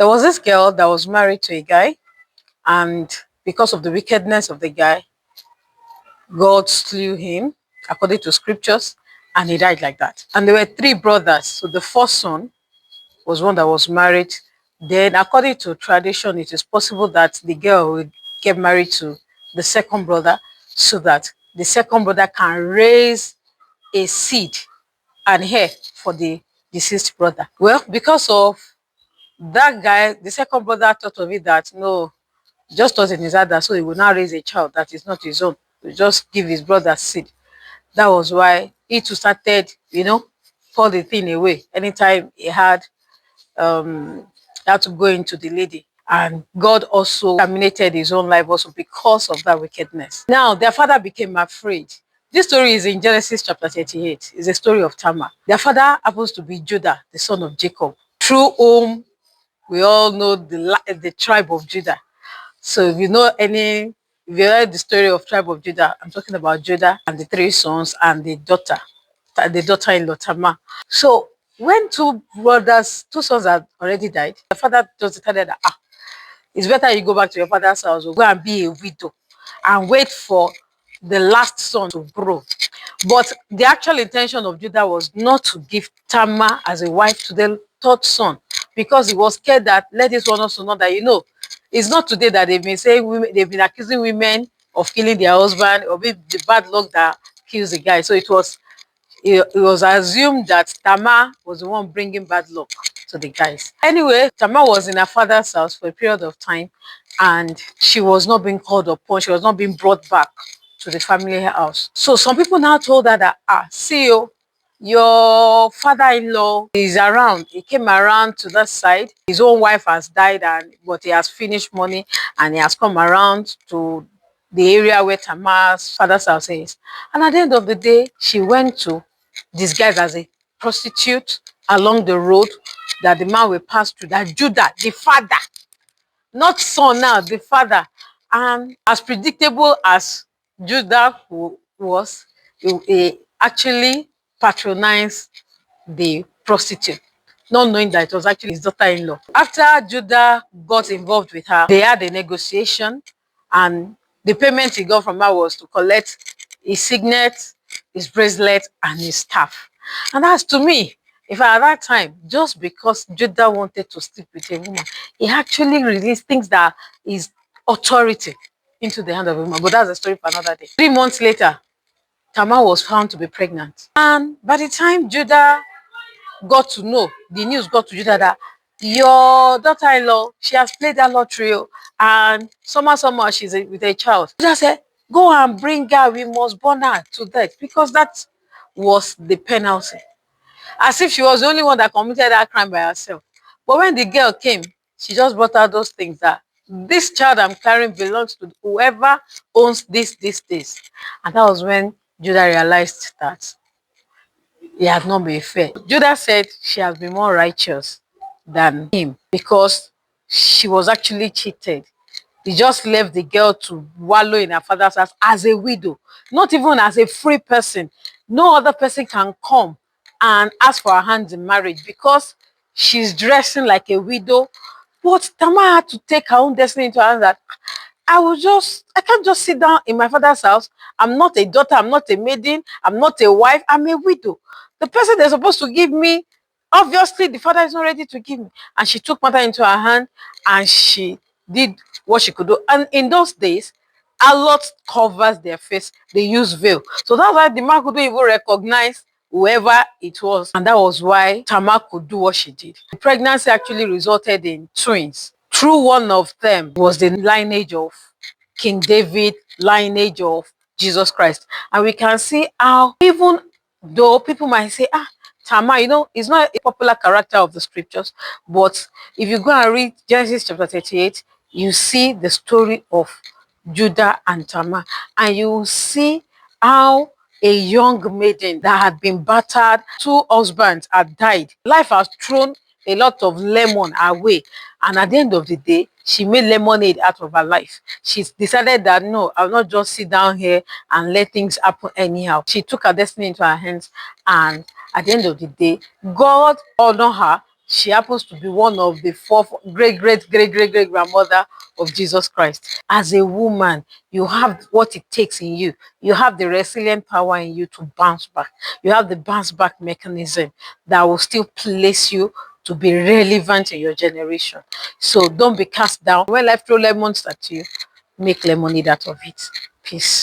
There was this girl that was married to a guy, and because of the wickedness of the guy, God slew him according to scriptures, and he died like that. And there were three brothers. So the first son was one that was married. Then, according to tradition, it is possible that the girl would get married to the second brother so that the second brother can raise a seed and heir for the deceased brother. Well, because of that guy, the second brother thought of it that no, just thought in his heart that so he would now raise a child that is not his own. He just give his brother seed. That was why he too started, pour the thing away. Anytime he had to go into the lady. And God also terminated his own life also because of that wickedness. Now, their father became afraid. This story is in Genesis chapter 38. It's a story of Tamar. Their father happens to be Judah, the son of Jacob, through whom we all know the tribe of Judah. So if you heard the story of tribe of Judah, I'm talking about Judah and the three sons and the daughter-in-law Tamar. So when two sons had already died, the father just decided that it's better you go back to your father's house or go and be a widow and wait for the last son to grow. But the actual intention of Judah was not to give Tamar as a wife to the third son, because he was scared that let this one also know that it's not today that they've been saying they've been accusing women of killing their husband, or maybe the bad luck that kills the guy. So it was assumed that Tamar was the one bringing bad luck to the guys. Anyway, Tamar was in her father's house for a period of time, and she was not being called upon. She was not being brought back to the family house. So some people now told her that, see you, your father-in-law is around. He came around to that side. His own wife has died, but he has finished money, and he has come around to the area where Tamar's father's house is. And at the end of the day, she went to disguise as a prostitute along the road that the man will pass through, that Judah, the father, not son now, the father. And as predictable as Judah was, he actually patronized the prostitute, not knowing that it was actually his daughter-in-law. After Judah got involved with her, they had a negotiation, and the payment he got from her was to collect his signet, his bracelet, and his staff. And that's, to me, if at that time, just because Judah wanted to sleep with a woman, he actually released things that is authority into the hand of a woman. But that's a story for another day. 3 months later, Tamar was found to be pregnant. And by the time Judah got to know, the news got to Judah that your daughter-in-law, she has played that lottery, and somehow she's with a child. Judah said, go and bring her, we must burn her to death, because that was the penalty. As if she was the only one that committed that crime by herself. But when the girl came, she just brought out those things that this child I'm carrying belongs to whoever owns this. And that was when Judah realized that he had not been fair. Judah said she has been more righteous than him because she was actually cheated. He just left the girl to wallow in her father's house as a widow, not even as a free person. No other person can come and ask for her hand in marriage because she's dressing like a widow. But Tamar had to take her own destiny into her hands, that I can't just sit down in my father's house. I'm not a daughter, I'm not a maiden, I'm not a wife, I'm a widow. The person they're supposed to give me, obviously the father is not ready to give me. And she took matter into her hand, and she did what she could do. And in those days, a lot covers their face. They use veil. So that's why the man couldn't even recognize whoever it was. And that was why Tamar could do what she did. The pregnancy actually resulted in twins. Through one of them was the lineage of King David, lineage of Jesus Christ. And we can see how, even though people might say, Tamar, is not a popular character of the scriptures, but if you go and read Genesis chapter 38, you see the story of Judah and Tamar, and you see how a young maiden that had been battered, two husbands had died. Life has thrown a lot of lemon away, and at the end of the day, she made lemonade out of her life. She decided that no, I'll not just sit down here and let things happen anyhow. She took her destiny into her hands, and at the end of the day, God honored her. She happens to be one of the fourth great grandmother of Jesus Christ. As a woman, you have what it takes in you. You have the resilient power in you to bounce back. You have the bounce back mechanism that will still place you to be relevant in your generation. So don't be cast down. When life throw lemons at you, make lemonade out of it. Peace.